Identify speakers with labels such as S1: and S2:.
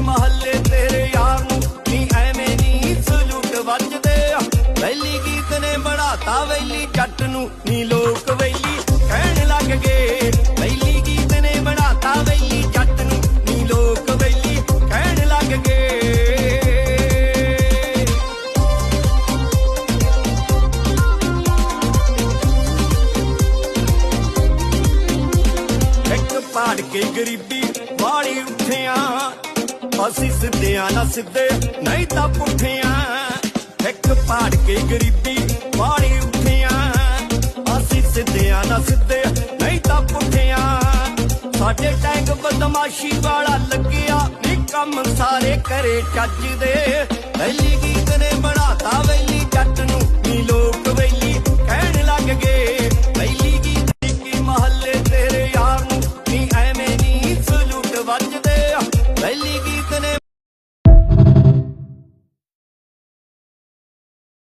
S1: महल्ले तेरे यार नूं नी एवें नी सलूट वजदे वैली गीत ने बढ़ाता वैली जट नूं नी लोक वैली कहण लग गए वैली गीत ने बढ़ाता वैली जट नूं नी लोक वैली कहण लग गए पाड़ के गरीबी वाली उठिया असी सिद्धिया ना सिद्धे नहीं ता पुठिया एक पाड़ के गरीबी वाली उठिया असी सिद्धिया ना सिद्धे नहीं ता पुठिया साडे टैंक बदमाशी वाला लगिया नी कम सारे करे चज दे वैली गीत ने बनाता वैली जट